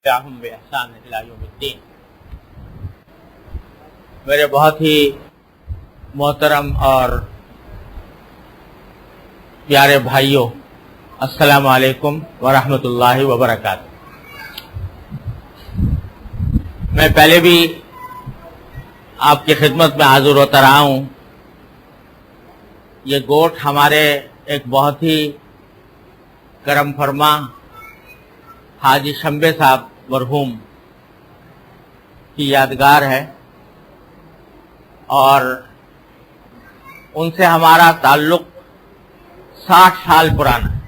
تبعهم بإحسان إلى يوم الدين۔ میرے بہت ہی محترم اور پیارے بھائیوں، السلام علیکم ورحمۃ اللہ وبرکاتہ۔ میں پہلے بھی آپ کی خدمت میں حاضر ہوتا رہا ہوں۔ یہ گوٹھ ہمارے ایک بہت ہی کرم فرما حاجی شمبے صاحب مرحوم کی یادگار ہے، اور ان سے ہمارا تعلق 60 سال پرانا ہے۔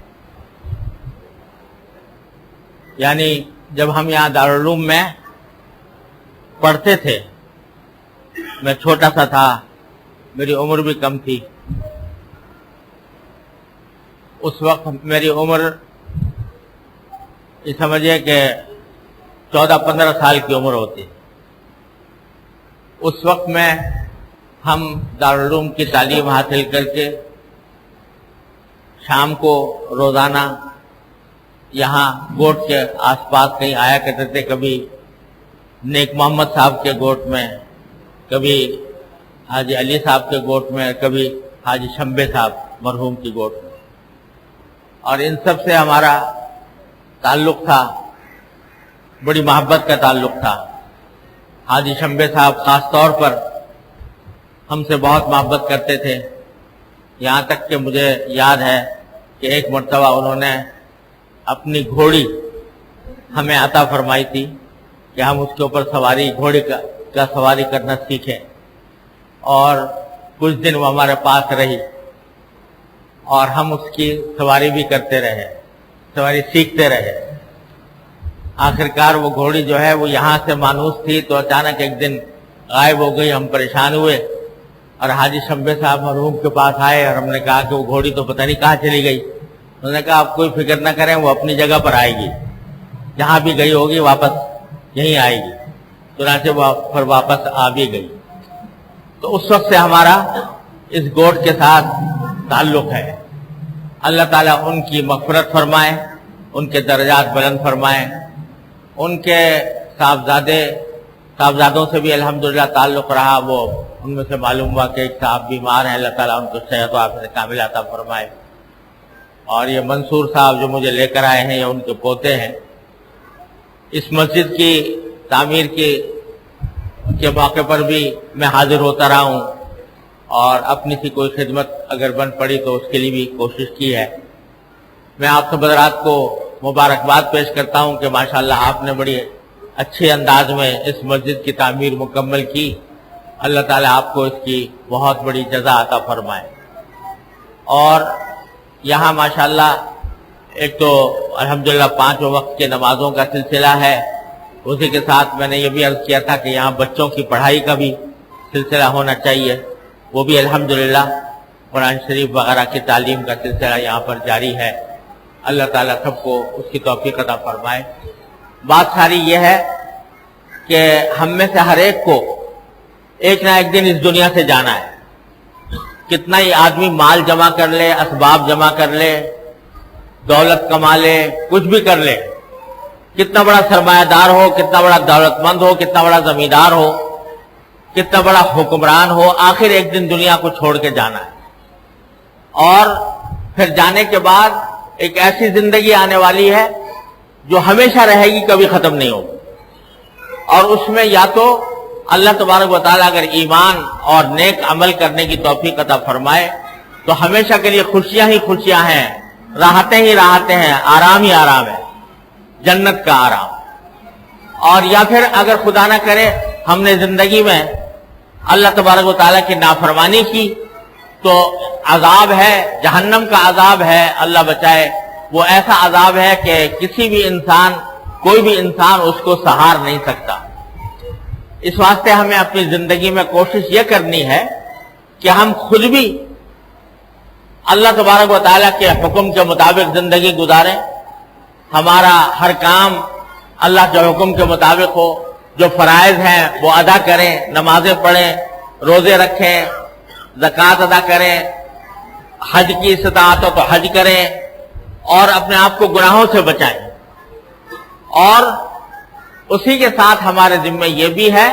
یعنی جب ہم یہاں دارالعلوم میں پڑھتے تھے، میں چھوٹا سا تھا، میری عمر بھی کم تھی۔ اس وقت میری عمر یہ سمجھے کہ 14-15 سال کی عمر ہوتی۔ اس وقت میں ہم دارالعلوم کی تعلیم حاصل کر کے شام کو روزانہ یہاں گوٹھ کے آس پاس کہیں آیا کرتے تھے، کبھی نیک محمد صاحب کے گوٹھ میں، کبھی حاجی علی صاحب کے گوٹھ میں، کبھی حاجی شمبے صاحب مرحوم کی گوٹھ میں، اور ان سب سے ہمارا تعلق تھا، بڑی محبت کا تعلق تھا۔ حاجی شمبے صاحب خاص طور پر ہم سے بہت محبت کرتے تھے، یہاں تک کہ مجھے یاد ہے کہ ایک مرتبہ انہوں نے اپنی گھوڑی ہمیں عطا فرمائی تھی کہ ہم اس کے اوپر گھوڑی کا سواری کرنا سیکھیں، اور کچھ دن وہ ہمارے پاس رہی اور ہم اس کی سواری بھی کرتے رہے، سواری سیکھتے رہے۔ آخرکار وہ گھوڑی جو ہے وہ یہاں سے مانوس تھی، تو اچانک ایک دن غائب ہو گئی۔ ہم پریشان ہوئے اور حاجی شمبے صاحب مرحوم کے پاس آئے، اور ہم نے کہا کہ وہ گھوڑی تو پتہ نہیں کہاں چلی گئی۔ انہوں نے کہا آپ کوئی فکر نہ کریں، وہ اپنی جگہ پر آئے گی، جہاں بھی گئی ہوگی واپس یہیں آئے گی۔ چنانچہ وہ پھر واپس آ بھی گئی۔ تو اس وقت سے ہمارا اس گوٹھ کے ساتھ تعلق ہے۔ اللہ تعالیٰ ان کی مغفرت فرمائے، ان کے درجات بلند فرمائے۔ ان کے صاحبزادوں سے بھی الحمدللہ تعلق رہا، وہ ان میں سے معلوم ہوا کہ ایک صاحب بیمار ہیں، اللہ تعالیٰ ان کو صحت و عافیت کاملہ عطا فرمائے۔ اور یہ منصور صاحب جو مجھے لے کر آئے ہیں، یہ ان کے پوتے ہیں۔ اس مسجد کی تعمیر کے موقع پر بھی میں حاضر ہوتا رہا ہوں، اور اپنی سی کوئی خدمت اگر بن پڑی تو اس کے لیے بھی کوشش کی ہے۔ میں آپ سب حضرات کو مبارکباد پیش کرتا ہوں کہ ماشاءاللہ آپ نے بڑی اچھے انداز میں اس مسجد کی تعمیر مکمل کی۔ اللہ تعالیٰ آپ کو اس کی بہت بڑی جزا عطا فرمائے۔ اور یہاں ماشاءاللہ ایک تو الحمدللہ 5 وقت کے نمازوں کا سلسلہ ہے، اسی کے ساتھ میں نے یہ بھی عرض کیا تھا کہ یہاں بچوں کی پڑھائی کا بھی سلسلہ ہونا چاہیے، وہ بھی الحمدللہ قرآن شریف وغیرہ کی تعلیم کا سلسلہ یہاں پر جاری ہے۔ اللہ تعالیٰ سب کو اس کی توفیق عطا فرمائے۔ بات ساری یہ ہے کہ ہم میں سے ہر ایک کو ایک نہ ایک دن اس دنیا سے جانا ہے۔ کتنا ہی آدمی مال جمع کر لے، اسباب جمع کر لے، دولت کما لے، کچھ بھی کر لے، کتنا بڑا سرمایہ دار ہو، کتنا بڑا دولت مند ہو، کتنا بڑا زمیندار ہو، کتنا بڑا حکمران ہو، آخر ایک دن دنیا کو چھوڑ کے جانا ہے۔ اور پھر جانے کے بعد ایک ایسی زندگی آنے والی ہے جو ہمیشہ رہے گی، کبھی ختم نہیں ہوگی۔ اور اس میں یا تو اللہ تبارک و تعالیٰ اگر ایمان اور نیک عمل کرنے کی توفیق عطا فرمائے تو ہمیشہ کے لیے خوشیاں ہی خوشیاں ہیں، راحتیں ہی راحتیں ہیں، آرام ہی آرام ہے، جنت کا آرام۔ اور یا پھر اگر خدا نہ کرے ہم نے زندگی میں اللہ تبارک و تعالیٰ کی نافرمانی کی تو عذاب ہے، جہنم کا عذاب ہے، اللہ بچائے۔ وہ ایسا عذاب ہے کہ کوئی بھی انسان اس کو سہار نہیں سکتا۔ اس واسطے ہمیں اپنی زندگی میں کوشش یہ کرنی ہے کہ ہم خود بھی اللہ تبارک و تعالیٰ کے حکم کے مطابق زندگی گزاریں، ہمارا ہر کام اللہ کے حکم کے مطابق ہو، جو فرائض ہیں وہ ادا کریں، نمازیں پڑھیں، روزے رکھیں، زکوٰۃ ادا کریں، حج کی استطاعت ہو تو حج کریں، اور اپنے آپ کو گناہوں سے بچائیں۔ اور اسی کے ساتھ ہمارے ذمہ یہ بھی ہے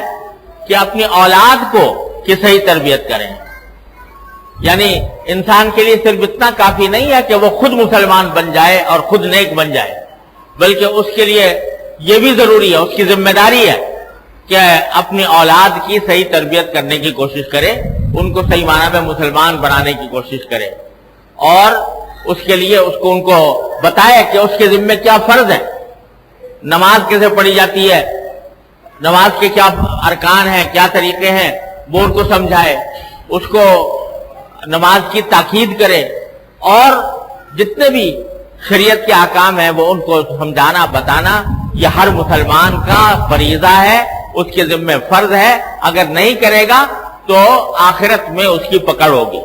کہ اپنی اولاد کو کی صحیح تربیت کریں. یعنی انسان کے لیے صرف اتنا کافی نہیں ہے کہ وہ خود مسلمان بن جائے اور خود نیک بن جائے، بلکہ اس کے لیے یہ بھی ضروری ہے، اس کی ذمہ داری ہے کہ اپنی اولاد کی صحیح تربیت کرنے کی کوشش کرے، ان کو صحیح معنی میں مسلمان بنانے کی کوشش کرے، اور اس کے لیے ان کو بتائے کہ اس کے ذمہ کیا فرض ہے، نماز کیسے پڑھی جاتی ہے، نماز کے کیا ارکان ہیں، کیا طریقے ہیں، وہ ان کو سمجھائے، اس کو نماز کی تاکید کرے، اور جتنے بھی شریعت کے احکام ہیں وہ ان کو سمجھانا بتانا یہ ہر مسلمان کا فریضہ ہے، اس کے ذمہ فرض ہے. اگر نہیں کرے گا تو آخرت میں اس کی پکڑ ہوگی.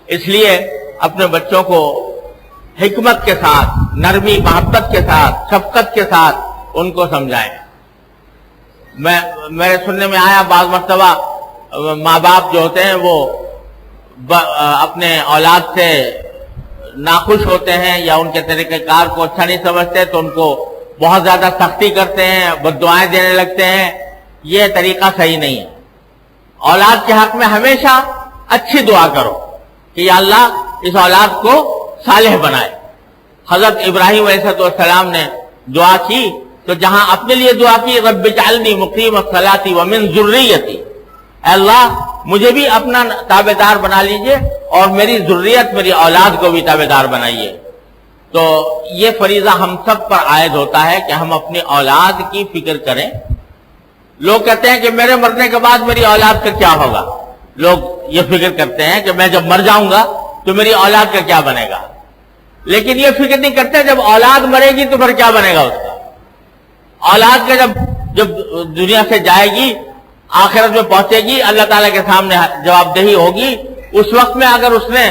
اس لیے اپنے بچوں کو حکمت کے ساتھ، نرمی محبت کے ساتھ، شفقت کے ساتھ ان کو سمجھائیں. میرے سننے میں آیا بعض مرتبہ ماں باپ جو ہوتے ہیں وہ اپنے اولاد سے ناخوش ہوتے ہیں یا ان کے طریقہ کار کو اچھا نہیں سمجھتے تو ان کو بہت زیادہ سختی کرتے ہیں، بددعائیں دینے لگتے ہیں. یہ طریقہ صحیح نہیں ہے. اولاد کے حق میں ہمیشہ اچھی دعا کرو کہ یا اللہ اس اولاد کو صالح بنائے. حضرت ابراہیم علیہ السلام نے دعا کی تو جہاں اپنے لیے دعا کی رب اجعلنی مقیم الصلاۃ ومن ذریتی، اے اللہ مجھے بھی اپنا تابعدار بنا لیجئے اور میری ذریت، میری اولاد کو بھی تابعدار بنائیے. تو یہ فریضہ ہم سب پر عائد ہوتا ہے کہ ہم اپنی اولاد کی فکر کریں. لوگ کہتے ہیں کہ میرے مرنے کے بعد میری اولاد کا کیا ہوگا. لوگ یہ فکر کرتے ہیں کہ میں جب مر جاؤں گا تو میری اولاد کا کیا بنے گا، لیکن یہ فکر نہیں کرتے جب اولاد مرے گی تو پھر کیا بنے گا اس کا. اولاد کا جب دنیا سے جائے گی، آخرت میں پہنچے گی، اللہ تعالیٰ کے سامنے جواب دہی ہوگی. اس وقت میں اگر اس نے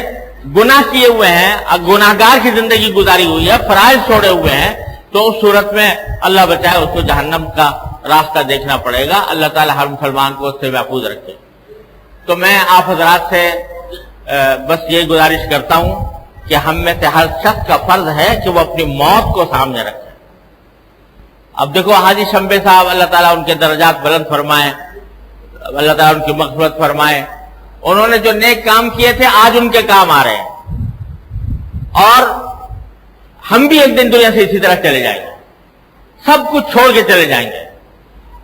گناہ کیے ہوئے ہیں، گناہگار کی زندگی گزاری ہوئی ہے، فرائض چھوڑے ہوئے ہیں، تو اس صورت میں اللہ بچائے اس کو جہنم کا راستہ دیکھنا پڑے گا. اللہ تعالیٰ ہر مسلمان کو اس سے محفوظ رکھے. تو میں آپ حضرات سے بس یہی گزارش کرتا ہوں کہ ہم میں سے ہر شخص کا فرض ہے کہ وہ اپنی موت کو سامنے رکھے. اب دیکھو حاجی شمبے صاحب، اللہ تعالیٰ ان کے درجات بلند فرمائے، اللہ تعالیٰ ان کی مغفرت فرمائے. انہوں نے جو نیک کام کیے تھے آج ان کے کام آ رہے ہیں، اور ہم بھی ایک دن دنیا سے اسی طرح چلے جائیں گے، سب کچھ چھوڑ کے چلے جائیں گے.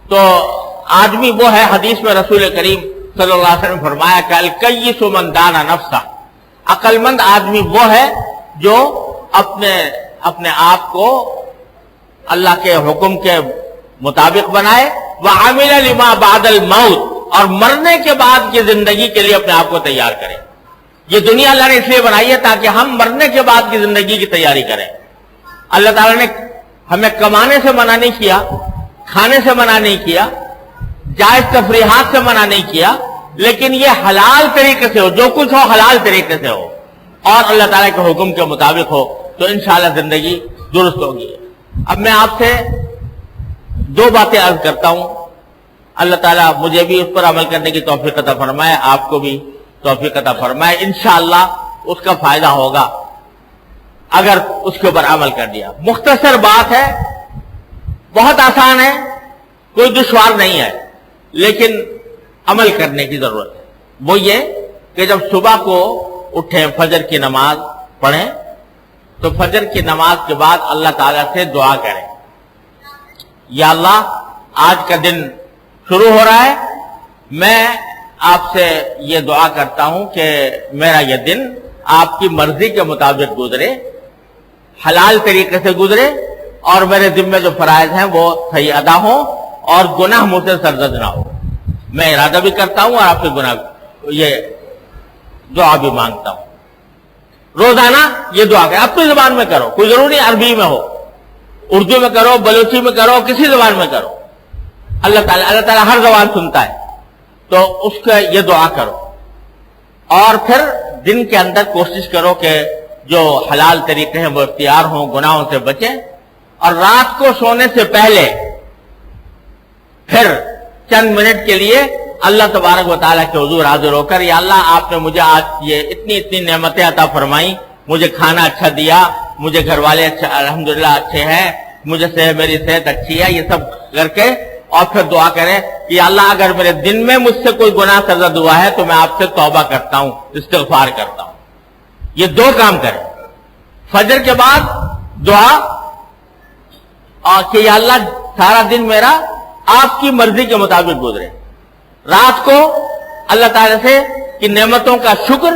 تو آدمی وہ ہے، حدیث میں رسول کریم صلی اللہ علیہ وسلم فرمایا کہ الکیس من دان نفسہ، عقل مند آدمی وہ ہے جو اپنے آپ کو اللہ کے حکم کے مطابق بنائے، وعمل لما بعد الموت، اور مرنے کے بعد کی زندگی کے لیے اپنے آپ کو تیار کرے. یہ دنیا اللہ نے اس لیے بنائی ہے تاکہ ہم مرنے کے بعد کی زندگی کی تیاری کریں. اللہ تعالیٰ نے ہمیں کمانے سے منع نہیں کیا، کھانے سے منع نہیں کیا، جائز تفریحات سے منع نہیں کیا، لیکن یہ حلال طریقے سے ہو، جو کچھ ہو حلال طریقے سے ہو اور اللہ تعالیٰ کے حکم کے مطابق ہو، تو انشاءاللہ زندگی درست ہوگی. اب میں آپ سے دو باتیں عرض کرتا ہوں. اللہ تعالیٰ مجھے بھی اس پر عمل کرنے کی توفیق عطا فرمائے، آپ کو بھی توفیق عطا فرمائے. انشاءاللہ اس کا فائدہ ہوگا اگر اس کے اوپر عمل کر دیا. مختصر بات ہے، بہت آسان ہے، کوئی دشوار نہیں ہے، لیکن عمل کرنے کی ضرورت ہے. وہ یہ کہ جب صبح کو اٹھیں، فجر کی نماز پڑھیں، تو فجر کی نماز کے بعد اللہ تعالیٰ سے دعا کریں، یا اللہ آج کا دن شروع ہو رہا ہے، میں آپ سے یہ دعا کرتا ہوں کہ میرا یہ دن آپ کی مرضی کے مطابق گزرے، حلال طریقے سے گزرے، اور میرے ذمہ جو فرائض ہیں وہ صحیح ادا ہوں اور گناہ مجھ سے سرزد نہ ہو. میں ارادہ بھی کرتا ہوں اور آپ سے گناہ یہ دعا بھی مانگتا ہوں. روزانہ یہ دعا کریں، اپنی زبان میں کرو، کوئی ضروری عربی میں ہو، اردو میں کرو، بلوچی میں کرو، کسی زبان میں کرو. اللہ تعالیٰ ہر زبان سنتا ہے، تو اس کا یہ دعا کرو. اور پھر دن کے اندر کوشش کرو کہ جو حلال طریقے ہیں وہ اختیار ہوں، گناہوں سے بچیں. اور رات کو سونے سے پہلے پھر چند منٹ کے لیے اللہ تبارک و تعالیٰ کے حضور حاضر ہو کر، یا اللہ آپ نے مجھے آج یہ اتنی نعمتیں عطا فرمائی، مجھے کھانا اچھا دیا، مجھے گھر والے اچھا الحمدللہ اچھے ہیں، مجھے سے میری صحت اچھی ہے، یہ سب کر کے اور پھر دعا کریں کہ اللہ اگر میرے دن میں مجھ سے کوئی گناہ سرزد ہوا ہے تو میں آپ سے توبہ کرتا ہوں، استغفار کرتا ہوں. یہ دو کام کریں. فجر کے بعد دعا اور کہ یا اللہ سارا دن میرا آپ کی مرضی کے مطابق گزرے. رات کو اللہ تعالی سے کہ نعمتوں کا شکر،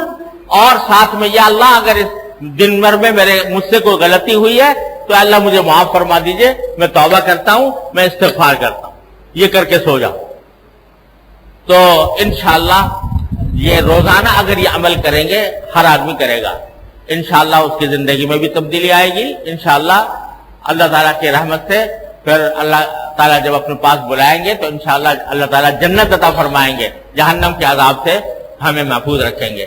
اور ساتھ میں یا اللہ اگر اس دن بھر میں مجھ سے کوئی غلطی ہوئی ہے تو اللہ مجھے معاف فرما دیجئے، میں توبہ کرتا ہوں، میں استغفار کرتا ہوں. یہ کر کے سو جاؤ. تو انشاءاللہ یہ روزانہ اگر یہ عمل کریں گے ہر آدمی کرے گا، انشاءاللہ اس کی زندگی میں بھی تبدیلی آئے گی. انشاءاللہ اللہ تعالیٰ کی رحمت سے پھر اللہ تعالیٰ جب اپنے پاس بلائیں گے تو انشاءاللہ اللہ تعالیٰ جنت عطا فرمائیں گے، جہنم کے عذاب سے ہمیں محفوظ رکھیں گے.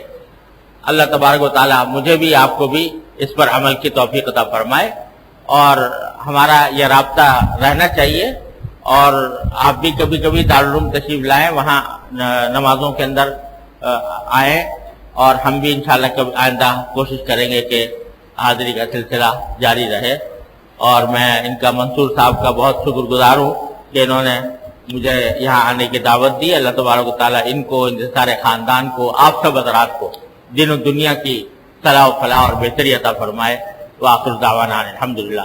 اللہ تبارک و تعالیٰ مجھے بھی آپ کو بھی اس پر عمل کی توفیق عطا فرمائے، اور ہمارا یہ رابطہ رہنا چاہیے. اور آپ بھی کبھی کبھی دارالعلوم تشریف لائیں، وہاں نمازوں کے اندر آئیں، اور ہم بھی انشاءاللہ کبھی آئندہ کوشش کریں گے کہ حاضری کا سلسلہ جاری رہے. اور میں ان کا منصور صاحب کا بہت شکر گزار ہوں کہ انہوں نے مجھے یہاں آنے کی دعوت دی. اللہ تبارک و تعالیٰ ان کو، ان سارے خاندان کو، آپ سب حضرات کو دین و دنیا کی صلاح و فلاح اور بہتری عطا فرمائے. وآخر دعوانا الحمدللہ.